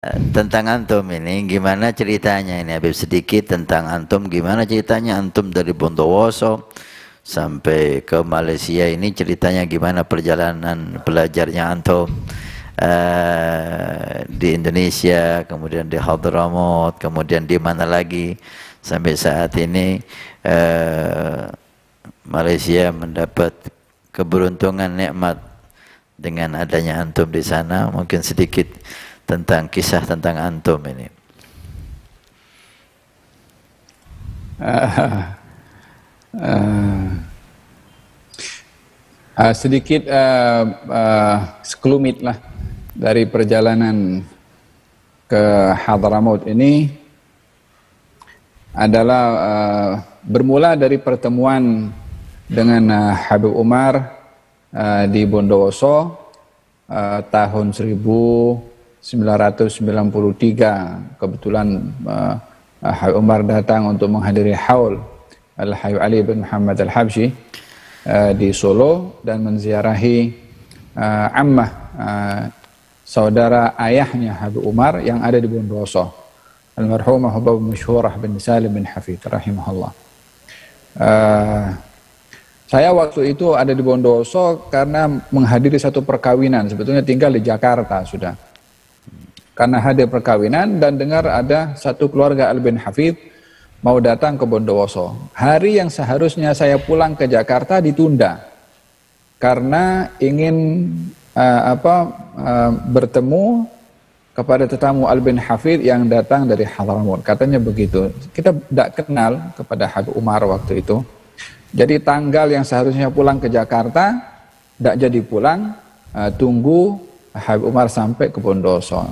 Tentang antum ini, gimana ceritanya ini Habib, sedikit tentang antum, gimana ceritanya antum dari Bondowoso sampai ke Malaysia ini, ceritanya gimana perjalanan belajarnya antum di Indonesia, kemudian di Hadramaut, kemudian di mana lagi sampai saat ini Malaysia mendapat keberuntungan nikmat dengan adanya antum di sana. Mungkin sedikit tentang kisah tentang antum ini. Sedikit sekelumit lah dari perjalanan ke Hadramaut ini adalah bermula dari pertemuan dengan Habib Umar di Bondowoso tahun 1993. Kebetulan Habib Umar datang untuk menghadiri haul Al-Habib Ali bin Muhammad Al-Habsyi di Solo dan menziarahi ammah saudara ayahnya Habib Umar yang ada di Bondowoso, almarhumah Habib Masyhurah bin Salim bin Hafid rahimahullah. Saya waktu itu ada di Bondowoso karena menghadiri satu perkawinan, sebetulnya tinggal di Jakarta sudah. Karena hadir perkawinan dan dengar ada satu keluarga Al bin Hafid mau datang ke Bondowoso. Hari yang seharusnya saya pulang ke Jakarta ditunda karena ingin bertemu kepada tetamu Al bin Hafid yang datang dari Hadramaut. Katanya begitu. Kita tidak kenal kepada Habib Umar waktu itu. Jadi tanggal yang seharusnya pulang ke Jakarta tidak jadi pulang, tunggu Habib Umar sampai ke Bondowoso.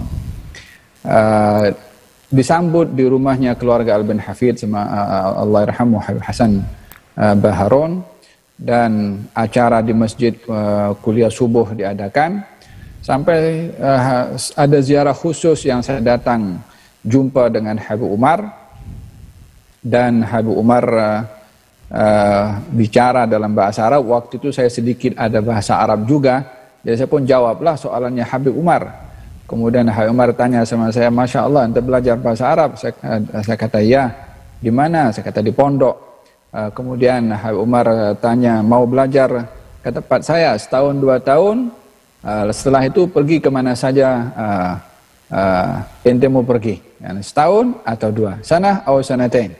Disambut di rumahnya keluarga Al bin Hafid sama Allahyarhamu Habib Hasan Baharun, dan acara di masjid kuliah subuh diadakan sampai ada ziarah khusus yang saya datang jumpa dengan Habib Umar, dan Habib Umar bicara dalam bahasa Arab. Waktu itu saya sedikit ada bahasa Arab juga, jadi saya pun jawablah soalannya Habib Umar. Kemudian Habib Umar tanya sama saya, Masya Allah, ente belajar bahasa Arab? Saya kata, ya. Di mana? Saya kata, di pondok. Kemudian Habib Umar tanya, mau belajar ke tempat saya setahun 2 tahun, setelah itu pergi kemana saja ente mau pergi, setahun atau 2, sana atau sanatain,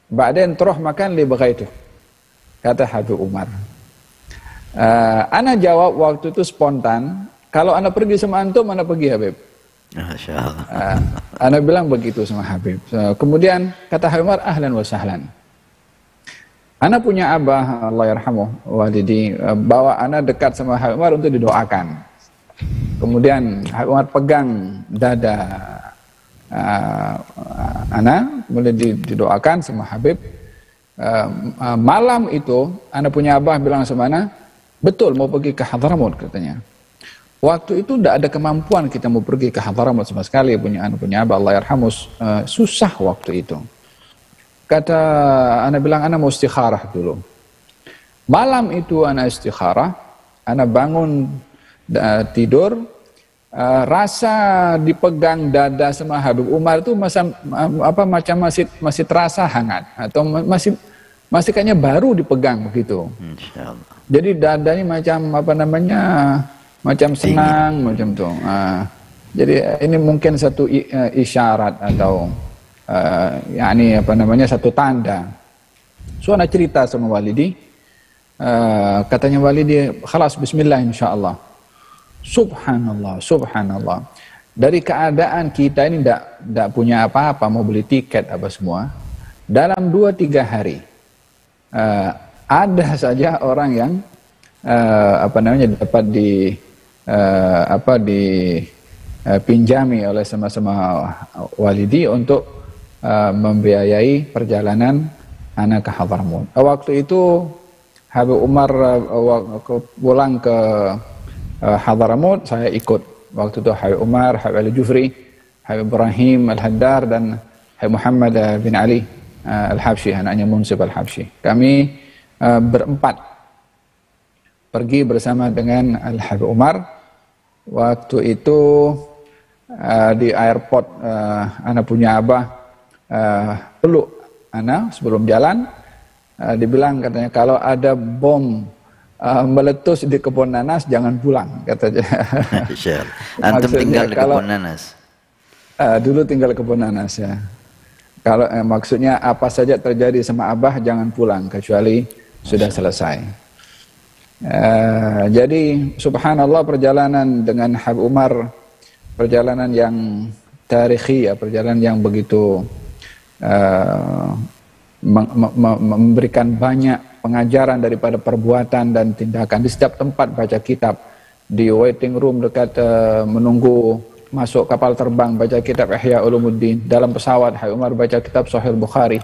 ba'dain teruh makan li baghaitu, kata Habib Umar. Ana jawab waktu itu spontan, kalau Anda pergi sama antum, Anda pergi Habib. Masya Allah. Anda bilang begitu sama Habib. Kemudian kata Habib Umar, ahlan wa sahlan. Anda punya abah, Allahyarhamuh walidi, bawa Anda dekat sama Habib Umar untuk didoakan. Kemudian Habib Umar pegang dada Anda, mulai didoakan sama Habib. Malam itu, Anda punya abah bilang sama Anda, betul mau pergi ke Hadramaut katanya. Waktu itu tidak ada kemampuan kita mau pergi ke Hadramaut sama sekali, punya abah Allahyarhamuh, susah waktu itu. Kata ana bilang, ana mau istikharah dulu. Malam itu ana istikharah, ana bangun tidur, rasa dipegang dada sama Habib Umar itu macam masih terasa hangat, atau masih kayaknya baru dipegang begitu. Insyaallah. Jadi dadanya macam macam senang, macam itu. Jadi ini mungkin satu isyarat atau satu tanda. So ana cerita sama walidi, katanya walidi, khalas bismillah insyaallah. Subhanallah, subhanallah. Dari keadaan kita ini tidak punya apa-apa, mau beli tiket apa semua, dalam 2-3 hari ada saja orang yang dapat dipinjami oleh sama-sama walidi untuk membiayai perjalanan anak ke Hadramaut. Waktu itu Habib Umar pulang ke Hadramaut, saya ikut. Waktu itu Habib Umar, Habib Ali Jufri, Habib Ibrahim Al-Haddar, dan Habib Muhammad bin Ali Al-Habsyi, anaknya Munsif Al-Habsyi. Kami berempat pergi bersama dengan Al-Habib Umar. Waktu itu di airport, ana punya abah peluk ana sebelum jalan. Dibilang katanya kalau ada bom meletus di kebun nanas jangan pulang katanya. Antum tinggal di kebun nanas? Dulu tinggal di kebun nanas ya. Kalau maksudnya apa saja terjadi sama abah jangan pulang kecuali sudah selesai. Jadi subhanallah perjalanan dengan Habib Umar perjalanan yang tarikhi ya, perjalanan yang begitu memberikan banyak pengajaran daripada perbuatan dan tindakan. Di setiap tempat baca kitab, di waiting room dekat menunggu masuk kapal terbang baca kitab Ihya Ulumuddin, dalam pesawat Habib Umar baca kitab Sahih Bukhari.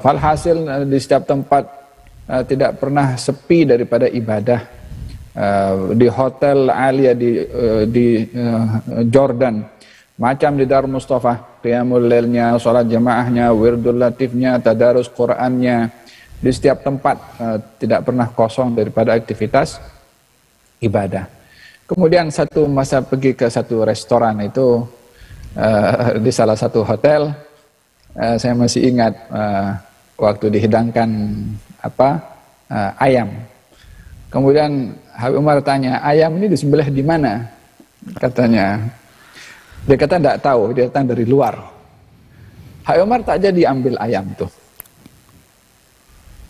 Falhasil di setiap tempat tidak pernah sepi daripada ibadah. Di hotel Alia di Jordan, macam di Darul Mustafa, qiyamul lailnya, salat jamaahnya, wirdul latifnya, tadarus Qur'annya, di setiap tempat tidak pernah kosong daripada aktivitas ibadah. Kemudian satu masa pergi ke satu restoran itu di salah satu hotel, saya masih ingat waktu dihidangkan ayam. Kemudian Habib Umar tanya, ayam ini disembelih di mana? Katanya. Dia kata tidak tahu, dia datang dari luar. Habib Umar tak jadi ambil ayam tuh.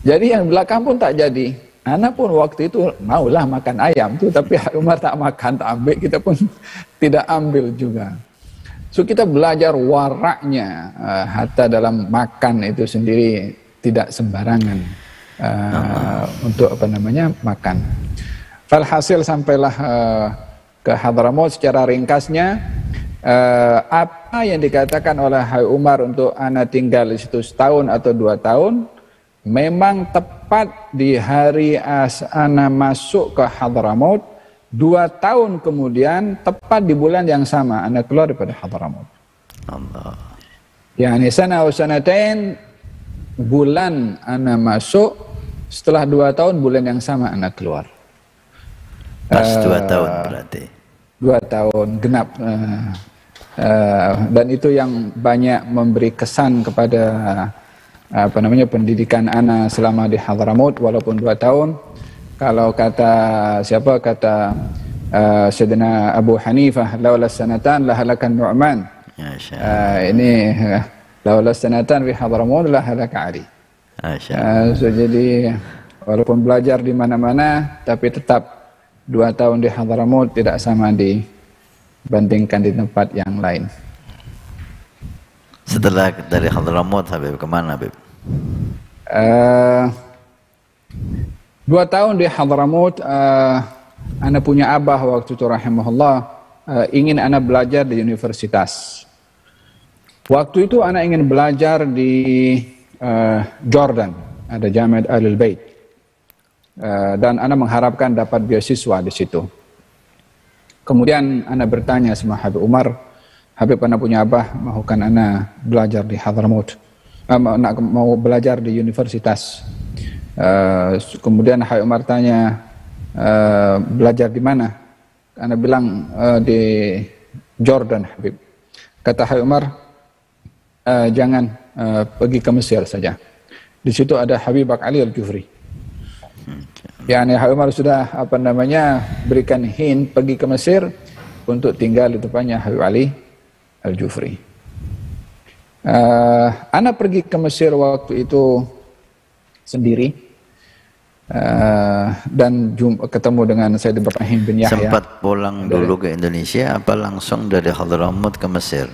Jadi yang belakang pun tak jadi. Anak pun waktu itu maulah makan ayam tuh, tapi Habib Umar tak makan, tak ambil, kita pun tidak ambil juga. So kita belajar waraknya, hatta dalam makan itu sendiri tidak sembarangan untuk makan. Falhasil sampailah ke Hadramaut. Secara ringkasnya, apa yang dikatakan oleh Habib Umar untuk ana tinggal di situ setahun atau 2 tahun, memang tepat di hari ana masuk ke Hadramaut. 2 tahun kemudian, tepat di bulan yang sama, ana keluar daripada Hadramaut. Allah. Yani sana wa sanatain, bulan ana masuk, setelah 2 tahun bulan yang sama ana keluar. Pas 2 tahun berarti. 2 tahun genap. Dan itu yang banyak memberi kesan kepada pendidikan ana selama di Hadramaut, walaupun 2 tahun. Kalau kata Sayyidina Abu Hanifah, laula sanatan lahalakan Nu'man. Ini laula sanatan fi Hadramaut lahalaka Ali. So jadi walaupun belajar di mana-mana, tapi tetap 2 tahun di Hadramaut tidak sama dibandingkan di tempat yang lain. Setelah dari Hadramaut, Habib kemana, Habib? 2 tahun di Hadramaut, ana punya abah waktu itu rahimahullah, ingin ana belajar di universitas. Waktu itu ana ingin belajar di Jordan, ada Jamiat Ahlul Bait. Dan ana mengharapkan dapat beasiswa di situ. Kemudian ana bertanya sama Habib Umar, Habib, ana punya abah, mahukan ana belajar di Hadramaut, mau belajar di universitas. Kemudian Habib Umar tanya, belajar di mana? Ana bilang di Jordan, Habib. Kata Habib Umar, jangan, pergi ke Mesir saja. Di situ ada Habib Ali Al-Jufri. Yani Habib Umar sudah berikan hint pergi ke Mesir untuk tinggal di tempatnya Habib Ali Al-Jufri. Ana pergi ke Mesir waktu itu sendiri dan ketemu dengan Sayyid Ibrahim bin Yahya. Sempat pulang dulu ke Indonesia apa langsung dari Hadramaut ke Mesir?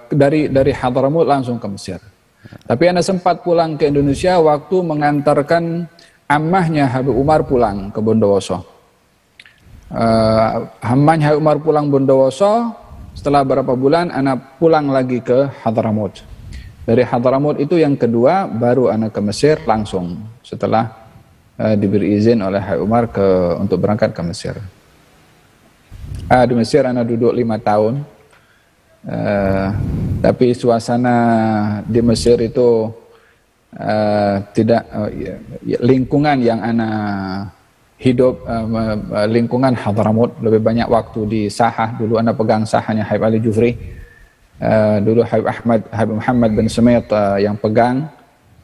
Dari Hadramaut langsung ke Mesir. Tapi ana sempat pulang ke Indonesia waktu mengantarkan ammahnya Habib Umar pulang ke Bondowoso. Ammahnya Habib Umar pulang Bondowoso, setelah berapa bulan anak pulang lagi ke Hadramaut. Dari Hadramaut itu yang kedua baru anak ke Mesir langsung setelah diberi izin oleh Habib Umar untuk berangkat ke Mesir. Di Mesir anak duduk 5 tahun. Tapi suasana di Mesir itu tidak lingkungan yang ana hidup lingkungan Hadramut, lebih banyak waktu di sahah. Dulu Anda pegang sahahnya Habib Ali Jufri, dulu Habib Muhammad bin Sumait yang pegang.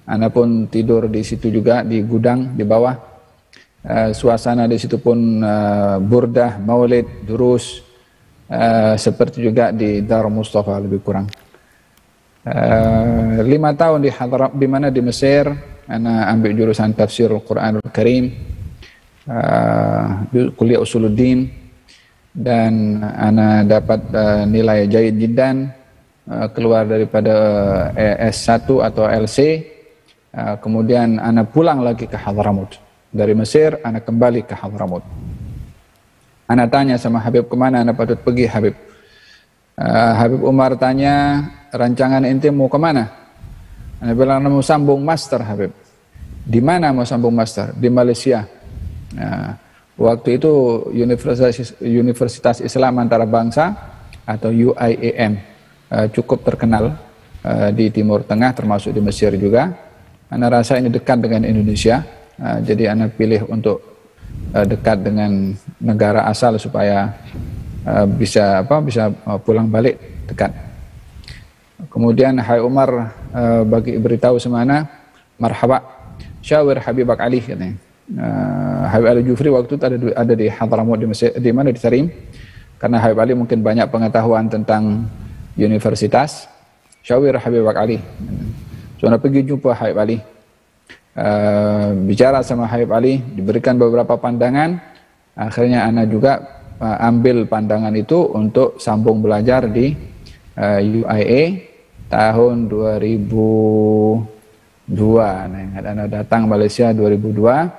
Anda pun tidur di situ juga, di gudang di bawah. Suasana di situ pun burdah, maulid, durus, seperti juga di Darul Mustafa lebih kurang. 5 tahun di mana di Mesir, Ana ambil jurusan tafsir Al-Quranul Karim, kuliah Usuluddin, dan Ana dapat nilai jayid jiddan, keluar daripada S1 atau LC. Kemudian Ana pulang lagi ke Hadramut. Dari Mesir, Ana kembali ke Hadramut. Ana tanya sama Habib, kemana Ana patut pergi Habib? Habib Umar tanya, rancangan ente mau kemana? Ana bilang, mau sambung master Habib. Di mana mau sambung master? Di Malaysia. Waktu itu Universitas Islam Antarabangsa atau UIAM cukup terkenal di Timur Tengah, termasuk di Mesir juga. Ana rasa ini dekat dengan Indonesia, jadi Ana pilih untuk dekat dengan negara asal supaya bisa pulang balik dekat. Kemudian Hai Umar beritahu semana, marhaba, syawir Habibak Ali katanya. Habib Ali Jufri waktu itu ada di Hadramut di Mesir, di mana di Tarim, karena Habib Ali mungkin banyak pengetahuan tentang universitas. Syawir Habibak Ali. So Ana pergi jumpa Habib Ali, bicara sama Habib Ali, diberikan beberapa pandangan. Akhirnya Ana juga ambil pandangan itu untuk sambung belajar di UIA tahun 2002. Nah, ingat Ana datang Malaysia 2002,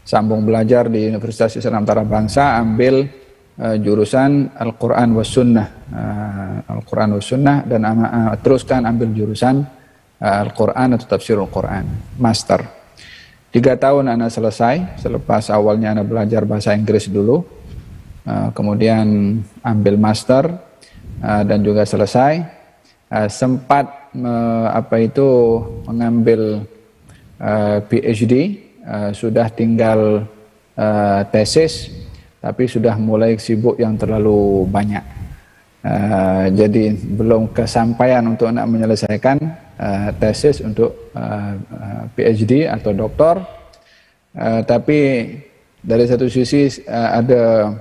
sambung belajar di Universitas Islam Antarabangsa, ambil jurusan Al-Quran was Sunnah, Al-Quran was Sunnah, dan teruskan ambil jurusan Al-Quran atau Tafsir Al-Quran, master. 3 tahun Ana selesai, selepas awalnya Ana belajar bahasa Inggris dulu, kemudian ambil master, dan juga selesai. Sempat mengambil PhD, sudah tinggal tesis, tapi sudah mulai sibuk yang terlalu banyak. Jadi belum kesampaian untuk nak menyelesaikan tesis untuk PhD atau doktor. Tapi dari satu sisi ada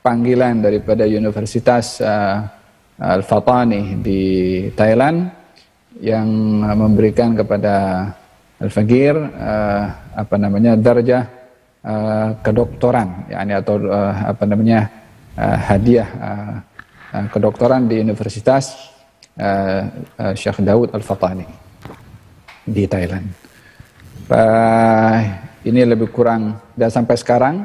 panggilan daripada Universitas Al-Fatani di Thailand yang memberikan kepada Al-Faqir darjah kedoktoran, yakni atau hadiah kedoktoran di Universitas Syekh Daud Al-Fatani di Thailand. Ini lebih kurang, dan sampai sekarang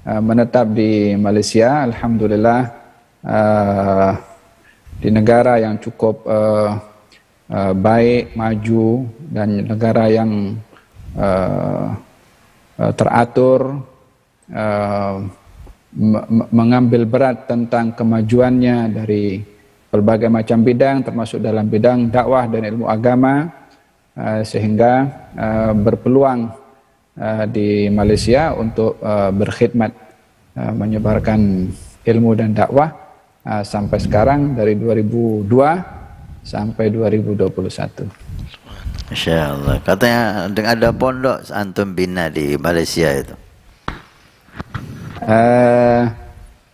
menetap di Malaysia, alhamdulillah, di negara yang cukup baik, maju, dan negara yang teratur, mengambil berat tentang kemajuannya dari berbagai macam bidang, termasuk dalam bidang dakwah dan ilmu agama, sehingga berpeluang di Malaysia untuk berkhidmat, menyebarkan ilmu dan dakwah sampai sekarang, dari 2002 sampai 2021. Masya Allah. Katanya ada pondok antum bina di Malaysia itu.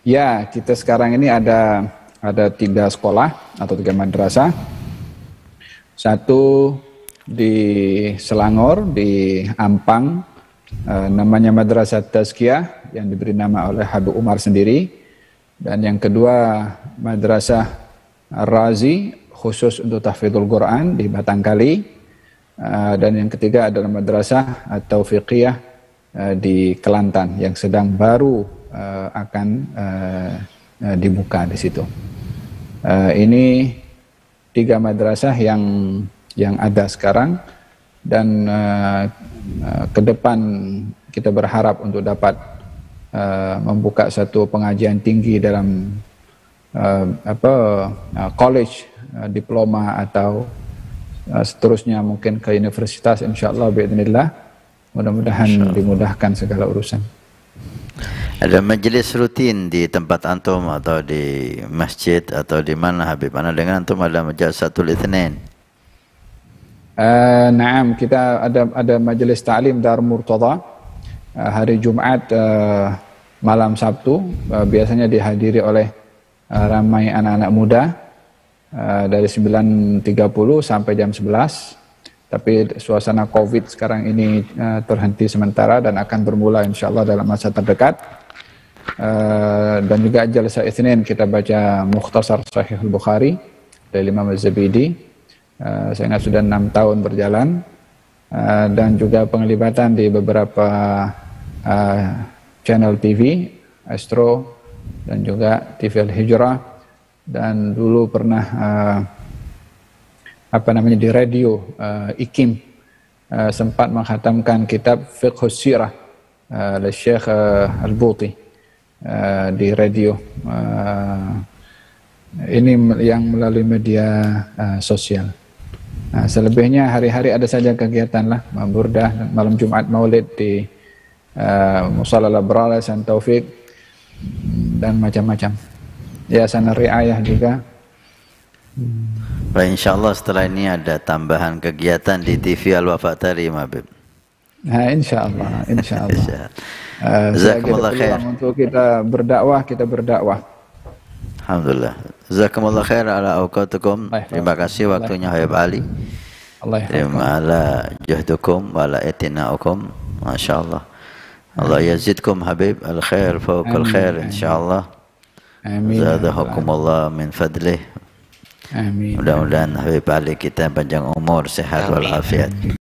Ya, kita sekarang ini ada 3 sekolah atau 3 madrasah. Satu di Selangor, di Ampang, namanya Madrasah Tazkiyah, yang diberi nama oleh Habib Umar sendiri. Dan yang kedua Madrasah Ar-Razi, khusus untuk tahfidzul Quran di Batangkali. Dan yang ketiga adalah Madrasah At-Taufiqiyah di Kelantan, yang sedang baru akan dibuka di situ. Ini 3 madrasah yang ada sekarang, dan ke depan kita berharap untuk dapat membuka satu pengajian tinggi dalam college, diploma, atau seterusnya mungkin ke universitas, insyaallah biidznillah. Mudah-mudahan dimudahkan segala urusan. Ada majelis rutin di tempat antum atau di masjid atau di mana Habib? Ana dengan antum ada Jalsatul Itsnain. Naam, kita ada majelis ta'lim Dar Murtada hari Jumat malam Sabtu, biasanya dihadiri oleh ramai anak-anak muda dari 9.30 sampai jam 11. Tapi suasana Covid sekarang ini terhenti sementara dan akan bermula insyaallah dalam masa terdekat. Dan juga Jalsa Itsnain kita baca Mukhtasar Sahih Al-Bukhari dari Imam Az-Zabidi. Saya ingat sudah 6 tahun berjalan, dan juga penglibatan di beberapa channel TV, Astro dan juga TV Al-Hijrah, dan dulu pernah di radio IKIM sempat menghatamkan kitab Fiqhus Sirah oleh Syekh Al-Buti di radio. Ini yang melalui media sosial. Nah, selebihnya hari-hari ada saja kegiatan lah, burdah, malam Jumat Maulid di Musalla Al-Abrar, San Taufik, dan macam-macam. Yayasan Riayah juga. Baik, insyaallah setelah ini ada tambahan kegiatan di TV Al-Wafa Tarim, Habib. Nah, insyaallah. Jazakumullah khair. Untuk kita berdakwah. Alhamdulillah. Jazakumullah khair ala awqatukum. Terima kasih waktunya Habib Ali. Terima ala jahdukum wa ala itina'ukum. Masyaallah. Allah yazidkum Habib al-khair fawqal khair insyaallah. Amin. Zadahukumullah min fadlih. Amin. Mudah-mudahan Habib Ali kita panjang umur, sehat wal afiat.